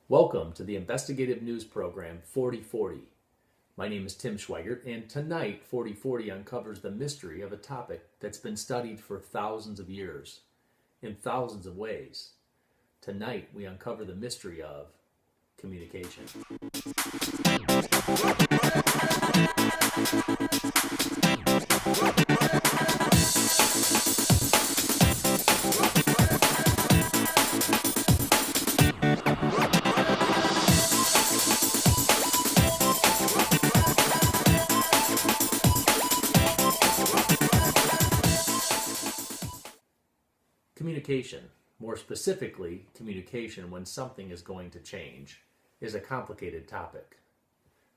Welcome to the investigative news program 4040. My name is Tim Schweigert, and tonight 4040 uncovers the mystery of a topic that's been studied for thousands of years, in thousands of ways. Tonight we uncover the mystery of communication. Communication, more specifically, communication when something is going to change, is a complicated topic.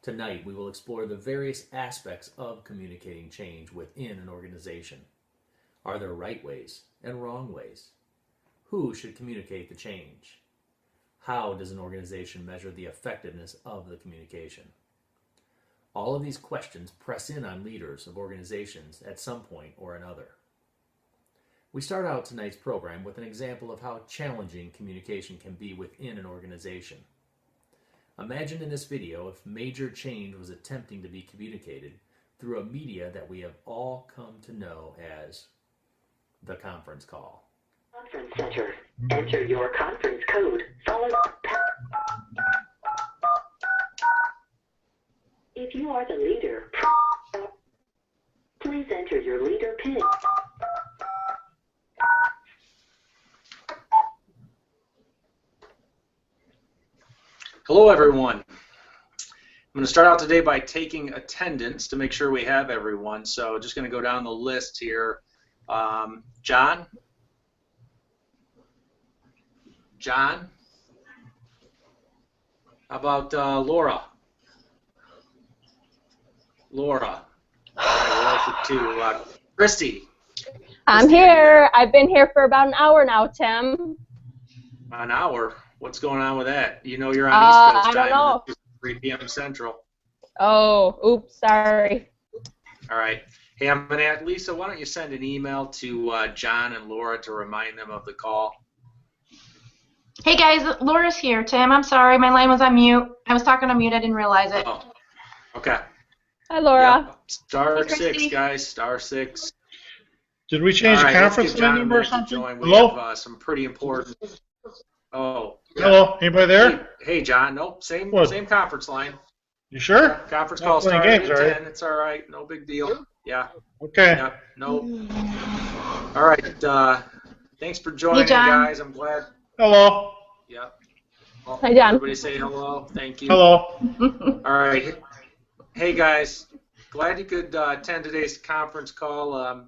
Tonight, we will explore the various aspects of communicating change within an organization. Are there right ways and wrong ways? Who should communicate the change? How does an organization measure the effectiveness of the communication? All of these questions press in on leaders of organizations at some point or another. We start out tonight's program with an example of how challenging communication can be within an organization. Imagine in this video if major change was attempting to be communicated through a media that we have all come to know as the conference call. Conference center. Enter your conference code. Follow. If you are the leader, please enter your leader PIN. Hello, everyone. I'm going to start out today by taking attendance to make sure we have everyone. So just going to go down the list here. John? John? How about Laura? Laura. All right, we're up to Christy. I'm here. I've been here for about an hour now, Tim. An hour? What's going on with that? You know you're on East Coast time. I don't know. It's 3 p.m. Central. Oh, oops, sorry. All right. Hey, I'm going to ask Lisa, why don't you send an email to John and Laura to remind them of the call? Hey guys, Laura's here. Tim, I'm sorry, my line was on mute. I was talking on mute, I didn't realize it. Oh, okay. Hi, Laura. Yep. Star Hey, 6, Christy. guys. Star 6. Did we change All the right, let's conference give John a number or minute to something? join. We Hello? have some pretty important. Oh. Yeah. Hello? Anybody there? Hey, John. Nope. Same What? same conference line. You sure? Conference Not call playing started games, at are you? 10. It's all right. No big deal. Yeah. Okay. Yep. Nope. All right. Thanks for joining, John. guys. I'm glad. Hello? Yep. Well, Hi, John. Everybody say hello. Thank you. Hello? All right. Hey, guys. Glad you could attend today's conference call.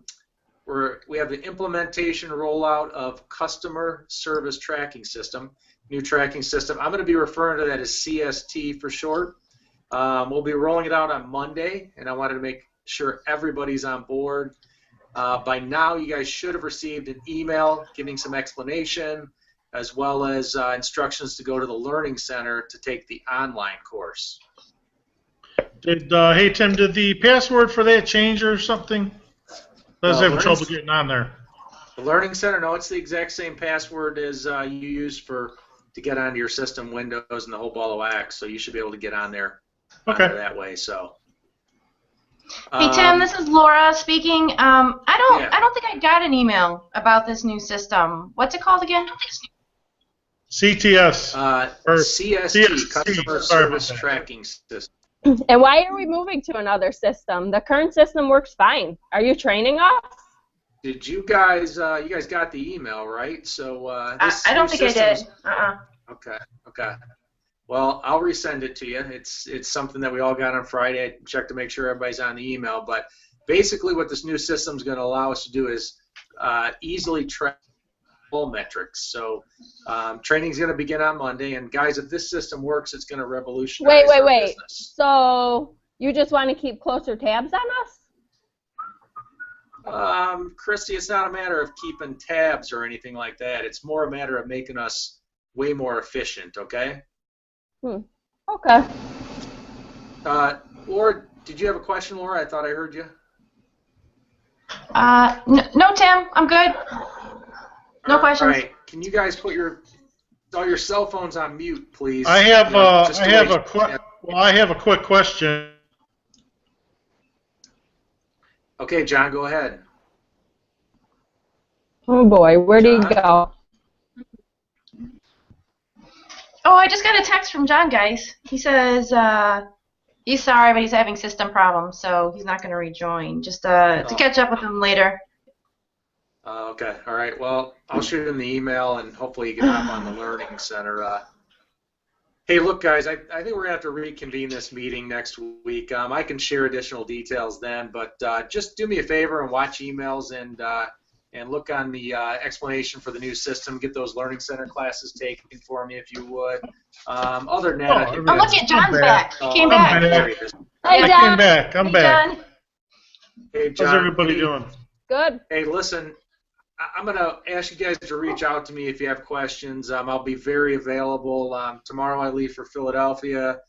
We have the implementation rollout of customer service tracking system, new tracking system. I'm going to be referring to that as CST for short. We'll be rolling it out on Monday, and I wanted to make sure everybody's on board. By now, you guys should have received an email giving some explanation, as well as instructions to go to the Learning Center to take the online course. Hey, Tim, did the password for that change or something? I was having Learning- trouble getting on there. The Learning Center, no, it's the exact same password as you use to get onto your system, Windows, and the whole ball of wax. So you should be able to get on there, Okay. that way. So. Hey Tim, this is Laura speaking. I Yeah. don't think I got an email about this new system. What's it called again? CTS. Or CST, CST, Customer sorry about Service that. Tracking System. And why are we moving to another system? The current system works fine. Are you training us? Did you guys got the email, right? So this I don't new think I did. system's- Okay. Well, I'll resend it to you. It's something that we all got on Friday. I checked to make sure everybody's on the email. But basically what this new system is going to allow us to do is easily track all metrics. So training is going to begin on Monday. And guys, if this system works, it's going to revolutionize our Wait. business. So you just want to keep closer tabs on us? Christy, it's not a matter of keeping tabs or anything like that. It's more a matter of making us way more efficient, okay? Okay. Laura, did you have a question, Laura? I thought I heard you. No, Tim, I'm good. No questions. All right. Can you guys put your all your cell phones on mute, please. I have I have a quick question. Okay, John, go ahead. Oh boy, where do you go? Oh, I just got a text from John, guys. He says he's sorry, but he's having system problems, so he's not going to rejoin. Just to catch up with him later. Okay, all right. Well, I'll shoot him the email, and hopefully you can hop on the Learning Center. Hey, look, guys, I think we're going to have to reconvene this meeting next week. I can share additional details then, but just do me a favor and watch emails and look on the explanation for the new system. Get those Learning Center classes taken for me if you would. Other than that, I think Oh, look at John's back. He came back. Hey, John. I came back. I'm back. John. Hey, John. How's everybody doing? Good. Hey, listen, I'm going to ask you guys to reach out to me if you have questions. I'll be very available. Tomorrow I leave for Philadelphia,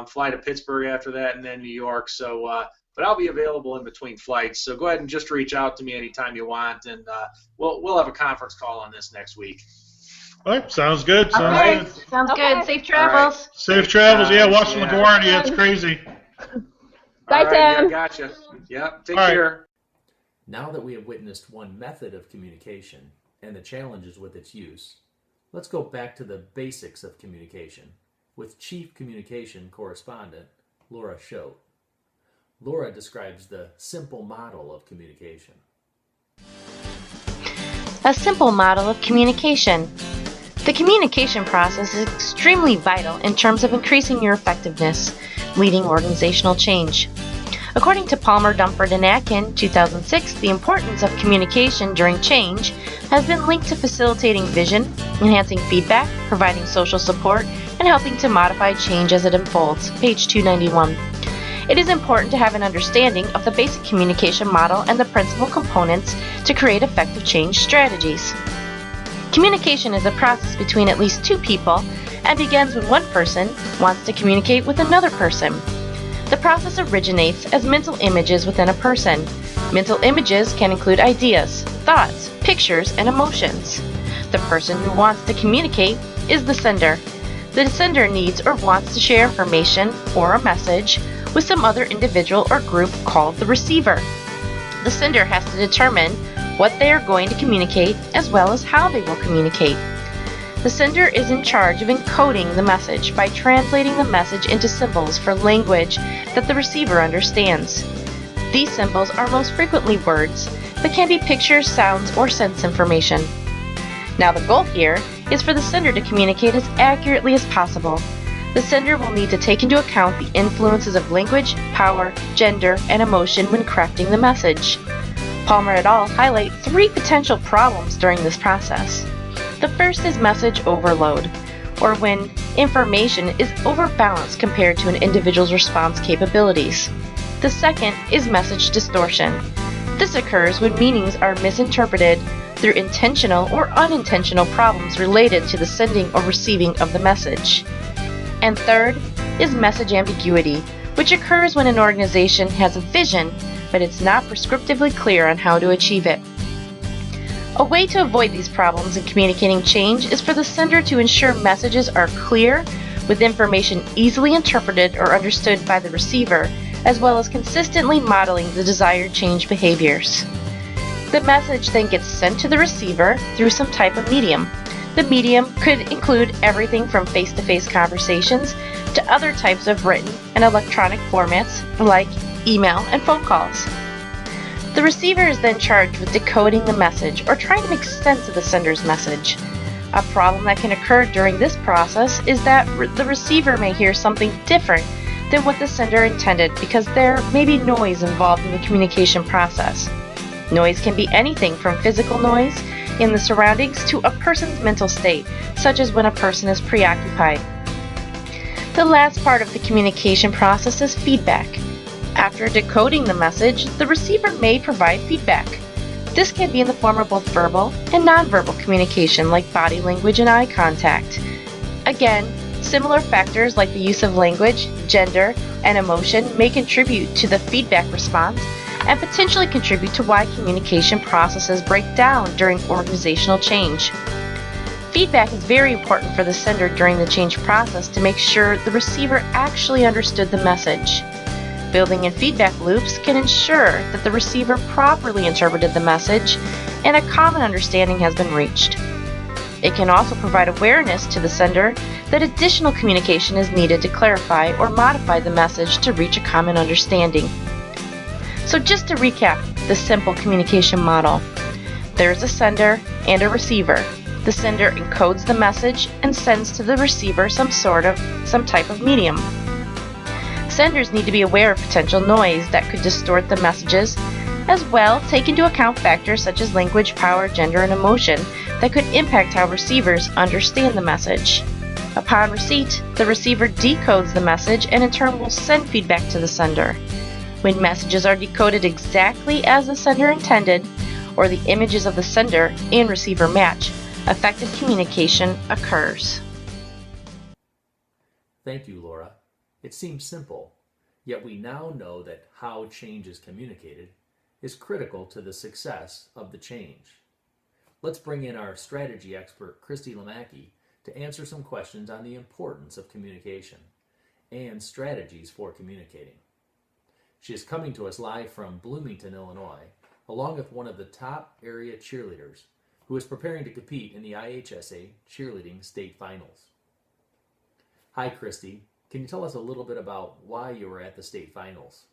fly to Pittsburgh after that, and then New York. So, but I'll be available in between flights. So go ahead and just reach out to me anytime you want, and we'll have a conference call on this next week. All right, sounds good. Sounds Okay, good. sounds Okay. Good. Safe travels. Safe travels. Yeah, watch Yeah. LaGuardia. It's crazy. Bye, All right, yeah, Tim. gotcha. Yep, take All right. care. Now that we have witnessed one method of communication and the challenges with its use, let's go back to the basics of communication with Chief Communication Correspondent Laura Choate. Laura describes the simple model of communication. A simple model of communication. The communication process is extremely vital in terms of increasing your effectiveness, leading organizational change. According to Palmer, Dunford, and Atkin, 2006, the importance of communication during change has been linked to facilitating vision, enhancing feedback, providing social support, and helping to modify change as it unfolds. Page 291. It is important to have an understanding of the basic communication model and the principal components to create effective change strategies. Communication is a process between at least two people and begins when one person wants to communicate with another person. The process originates as mental images within a person. Mental images can include ideas, thoughts, pictures, and emotions. The person who wants to communicate is the sender. The sender needs or wants to share information or a message with some other individual or group called the receiver. The sender has to determine what they are going to communicate as well as how they will communicate. The sender is in charge of encoding the message by translating the message into symbols for language that the receiver understands. These symbols are most frequently words, but can be pictures, sounds, or sense information. Now the goal here is for the sender to communicate as accurately as possible. The sender will need to take into account the influences of language, power, gender, and emotion when crafting the message. Palmer et al. Highlight three potential problems during this process. The first is message overload, or when information is overbalanced compared to an individual's response capabilities. The second is message distortion. This occurs when meanings are misinterpreted through intentional or unintentional problems related to the sending or receiving of the message. And third is message ambiguity, which occurs when an organization has a vision, but it's not prescriptively clear on how to achieve it. A way to avoid these problems in communicating change is for the sender to ensure messages are clear, with information easily interpreted or understood by the receiver, as well as consistently modeling the desired change behaviors. The message then gets sent to the receiver through some type of medium. The medium could include everything from face-to-face conversations to other types of written and electronic formats like email and phone calls. The receiver is then charged with decoding the message or trying to make sense of the sender's message. A problem that can occur during this process is that the receiver may hear something different than what the sender intended because there may be noise involved in the communication process. Noise can be anything from physical noise in the surroundings to a person's mental state, such as when a person is preoccupied. The last part of the communication process is feedback. After decoding the message, the receiver may provide feedback. This can be in the form of both verbal and nonverbal communication like body language and eye contact. Again, similar factors like the use of language, gender, and emotion may contribute to the feedback response and potentially contribute to why communication processes break down during organizational change. Feedback is very important for the sender during the change process to make sure the receiver actually understood the message. Building in feedback loops can ensure that the receiver properly interpreted the message and a common understanding has been reached. It can also provide awareness to the sender that additional communication is needed to clarify or modify the message to reach a common understanding. So just to recap the simple communication model, there's a sender and a receiver. The sender encodes the message and sends to the receiver some type of medium. Senders need to be aware of potential noise that could distort the messages, as well take into account factors such as language, power, gender, and emotion that could impact how receivers understand the message. Upon receipt, the receiver decodes the message and in turn will send feedback to the sender. When messages are decoded exactly as the sender intended, or the images of the sender and receiver match, effective communication occurs. Thank you, Laura. It seems simple, yet we now know that how change is communicated is critical to the success of the change. Let's bring in our strategy expert, Christy Lamacki, to answer some questions on the importance of communication and strategies for communicating. She is coming to us live from Bloomington, Illinois, along with one of the top area cheerleaders who is preparing to compete in the IHSA cheerleading state finals. Hi, Christy. Can you tell us a little bit about why you were at the state finals?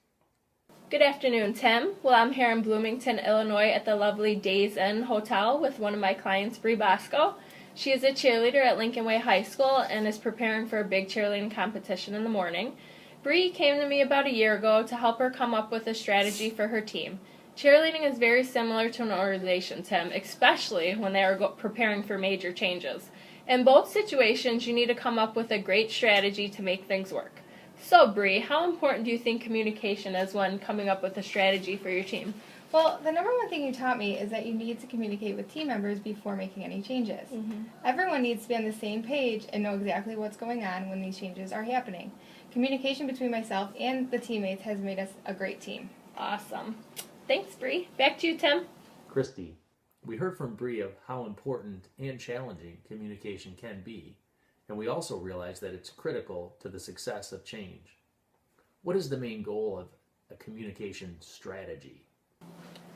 Good afternoon, Tim. Well, I'm here in Bloomington, Illinois at the lovely Days Inn Hotel with one of my clients, Bree Bosco. She is a cheerleader at Lincoln Way High School and is preparing for a big cheerleading competition in the morning. Bree came to me about a year ago to help her come up with a strategy for her team. Cheerleading is very similar to an organization, Tim, especially when they are preparing for major changes. In both situations, you need to come up with a great strategy to make things work. So, Bree, how important do you think communication is when coming up with a strategy for your team? Well, the number one thing you taught me is that you need to communicate with team members before making any changes. Everyone needs to be on the same page and know exactly what's going on when these changes are happening. Communication between myself and the teammates has made us a great team. Awesome. Thanks, Bree. Back to you, Tim. Christy, we heard from Bree of how important and challenging communication can be, and we also realized that it's critical to the success of change. What is the main goal of a communication strategy?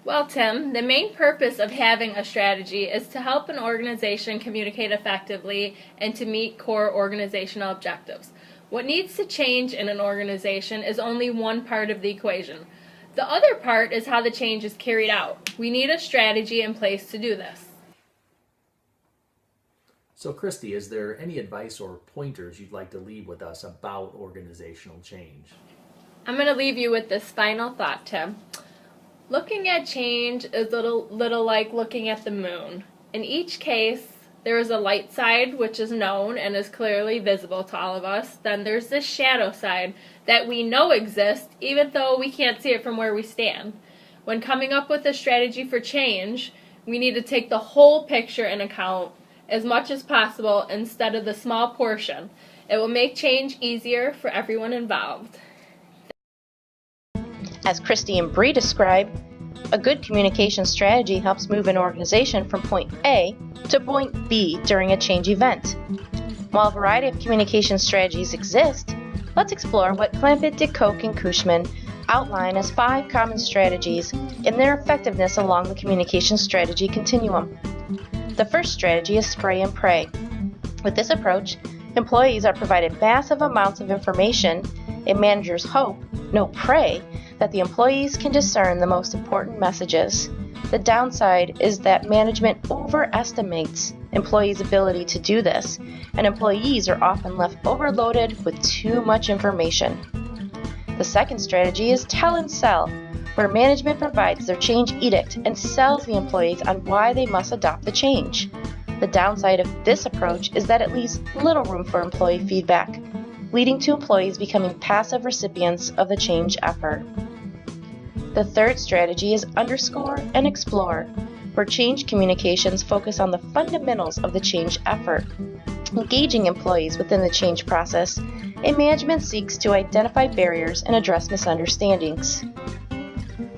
Well, Tim, the main purpose of having a strategy is to help an organization communicate effectively and to meet core organizational objectives. What needs to change in an organization is only one part of the equation. The other part is how the change is carried out. We need a strategy in place to do this. So, Christy, is there any advice or pointers you'd like to leave with us about organizational change? I'm going to leave you with this final thought, Tim. Looking at change is a little like looking at the moon. In each case, there is a light side, which is known and is clearly visible to all of us. Then there's this shadow side that we know exists, even though we can't see it from where we stand. When coming up with a strategy for change, we need to take the whole picture in account as much as possible instead of the small portion. It will make change easier for everyone involved. As Christy and Bree described, a good communication strategy helps move an organization from point A to point B during a change event. While a variety of communication strategies exist, let's explore what Clampett, DeCoke, and Cushman outline as 5 common strategies and their effectiveness along the communication strategy continuum. The first strategy is spray and pray. With this approach, employees are provided massive amounts of information, and managers hope, no pray, that the employees can discern the most important messages. The downside is that management overestimates employees' ability to do this, and employees are often left overloaded with too much information. The second strategy is tell and sell, where management provides their change edict and sells the employees on why they must adopt the change. The downside of this approach is that it leaves little room for employee feedback, leading to employees becoming passive recipients of the change effort. The third strategy is underscore and explore, where change communications focus on the fundamentals of the change effort. Engaging employees within the change process, and management seeks to identify barriers and address misunderstandings.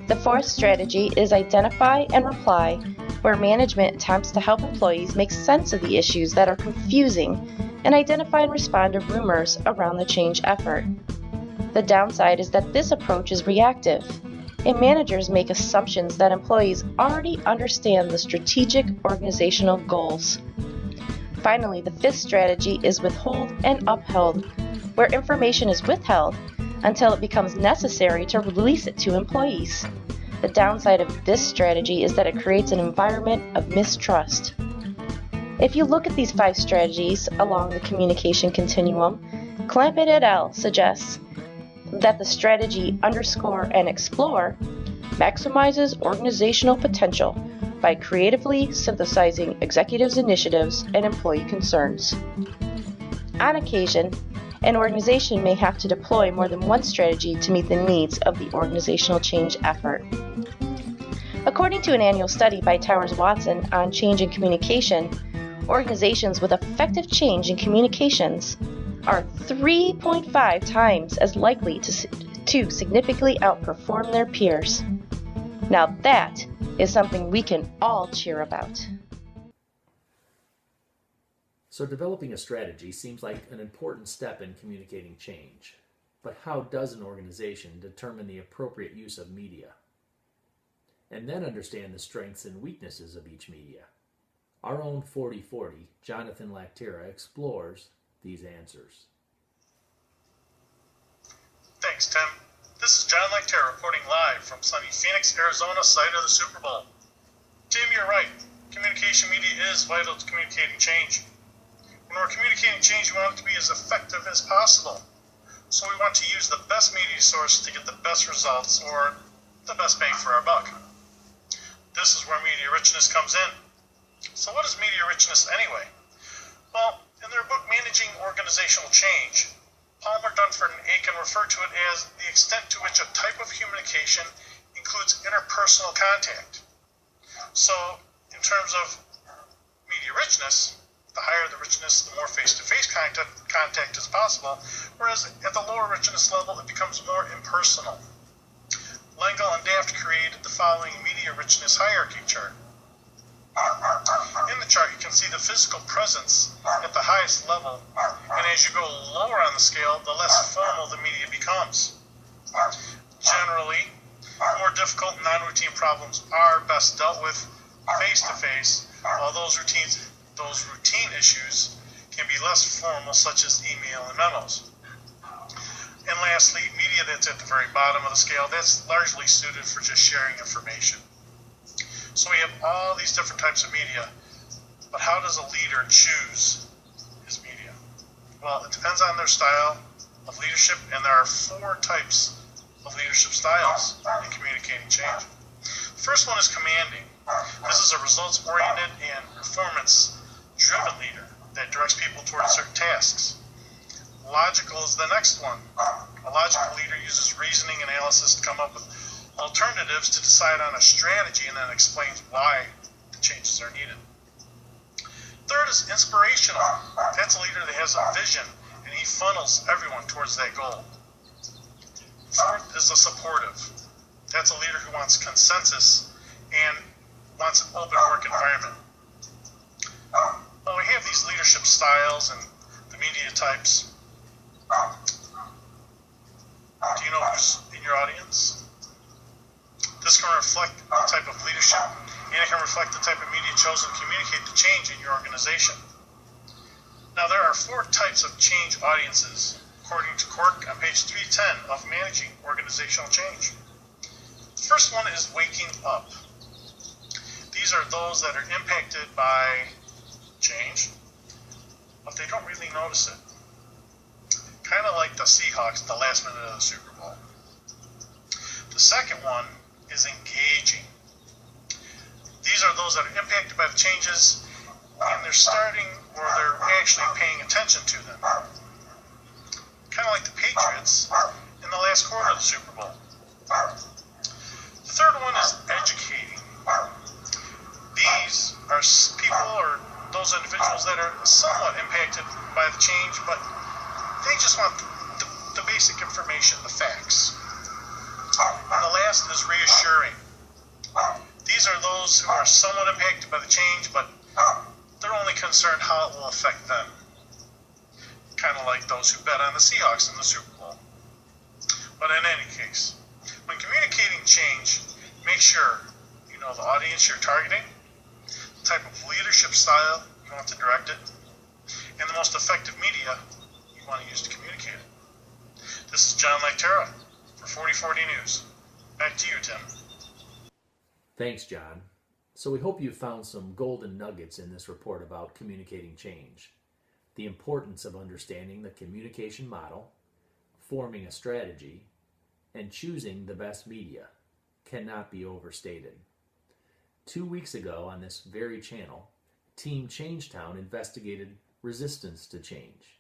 The fourth strategy is identify and reply, where management attempts to help employees make sense of the issues that are confusing and identify and respond to rumors around the change effort. The downside is that this approach is reactive, and managers make assumptions that employees already understand the strategic organizational goals. Finally, the fifth strategy is withhold and upheld, where information is withheld until it becomes necessary to release it to employees. The downside of this strategy is that it creates an environment of mistrust. If you look at these 5 strategies along the communication continuum, Clampett et al. Suggests that the strategy underscore and explore maximizes organizational potential by creatively synthesizing executives' initiatives and employee concerns. On occasion, an organization may have to deploy more than one strategy to meet the needs of the organizational change effort. According to an annual study by Towers Watson on change in communication, organizations with effective change in communications are 3.5 times as likely to significantly outperform their peers. Now that is something we can all cheer about. So developing a strategy seems like an important step in communicating change. But how does an organization determine the appropriate use of media? And then understand the strengths and weaknesses of each media? Our own 40/40, Jonathan Lachtara, explores these answers. Thanks, Tim. This is John Lachtara reporting live from sunny Phoenix, Arizona, site of the Super Bowl. Tim, you're right. Communication media is vital to communicating change. When we're communicating change, we want it to be as effective as possible. So we want to use the best media source to get the best results or the best bang for our buck. This is where media richness comes in. So what is media richness anyway? Well, in their book, Managing Organizational Change, Palmer, Dunford, and Aiken refer to it as the extent to which a type of communication includes interpersonal contact. So, in terms of media richness, the higher the richness, the more face-to-face contact is possible, whereas at the lower richness level, it becomes more impersonal. Lengel and Daft created the following media richness hierarchy chart. In the chart, you can see the physical presence at the highest level, and as you go lower on the scale, the less formal the media becomes. Generally, more difficult and non-routine problems are best dealt with face-to-face, while those routine issues can be less formal, such as email and memos. And lastly, media that's at the very bottom of the scale, that's largely suited for just sharing information. So we have all these different types of media, but how does a leader choose his media? Well, it depends on their style of leadership, and there are 4 types of leadership styles in communicating change. The first one is commanding. This is a results-oriented and performance-driven leader that directs people towards certain tasks. Logical is the next one. A logical leader uses reasoning analysis to come up with alternatives to decide on a strategy and then explains why the changes are needed. Third is inspirational. That's a leader that has a vision and he funnels everyone towards that goal. Fourth is a supportive. That's a leader who wants consensus and wants an open work environment. Well, we have these leadership styles and the media types. Do you know who's in your audience? This can reflect the type of leadership, and it can reflect the type of media chosen to communicate the change in your organization. Now, there are 4 types of change audiences, according to Cork on page 310 of Managing Organizational Change. The first one is waking up. These are those that are impacted by change, but they don't really notice it. Kind of like the Seahawks, the last minute of the Super Bowl. The second one is engaging. These are those that are impacted by the changes, and they're starting or they're actually paying attention to them. Kind of like the Patriots in the last quarter of the Super Bowl. The third one is educating. These are people or those individuals that are somewhat impacted by the change, but they just want the basic information, the facts. And the last is reassuring. These are those who are somewhat impacted by the change, but they're only concerned how it will affect them. Kind of like those who bet on the Seahawks in the Super Bowl. But in any case, when communicating change, make sure you know the audience you're targeting, the type of leadership style you want to direct it, and the most effective media you want to use to communicate it. This is John Lachtara for 4040 News. Back to you, Tim. Thanks, John. So we hope you found some golden nuggets in this report about communicating change. The importance of understanding the communication model, forming a strategy, and choosing the best media cannot be overstated. 2 weeks ago on this very channel, Team Changetown investigated resistance to change.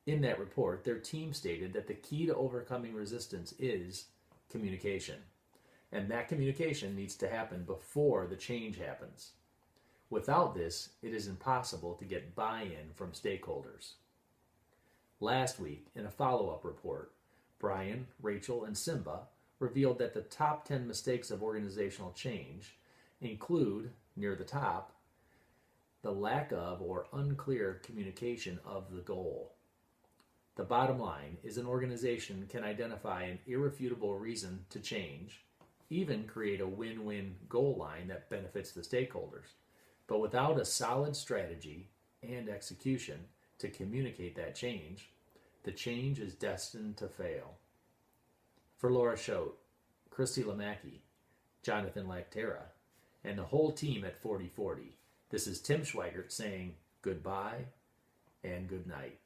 In that report, their team stated that the key to overcoming resistance is communication, and that communication needs to happen before the change happens. Without this, it is impossible to get buy-in from stakeholders. Last week, in a follow-up report, Brian, Rachel, and Simba revealed that the top 10 mistakes of organizational change include, near the top, the lack of or unclear communication of the goal. The bottom line is an organization can identify an irrefutable reason to change, even create a win-win goal line that benefits the stakeholders. But without a solid strategy and execution to communicate that change, the change is destined to fail. For Laura Choate, Christy Lamacki, Jonathan Lachtara, and the whole team at 4040, this is Tim Schweigert saying goodbye and good night.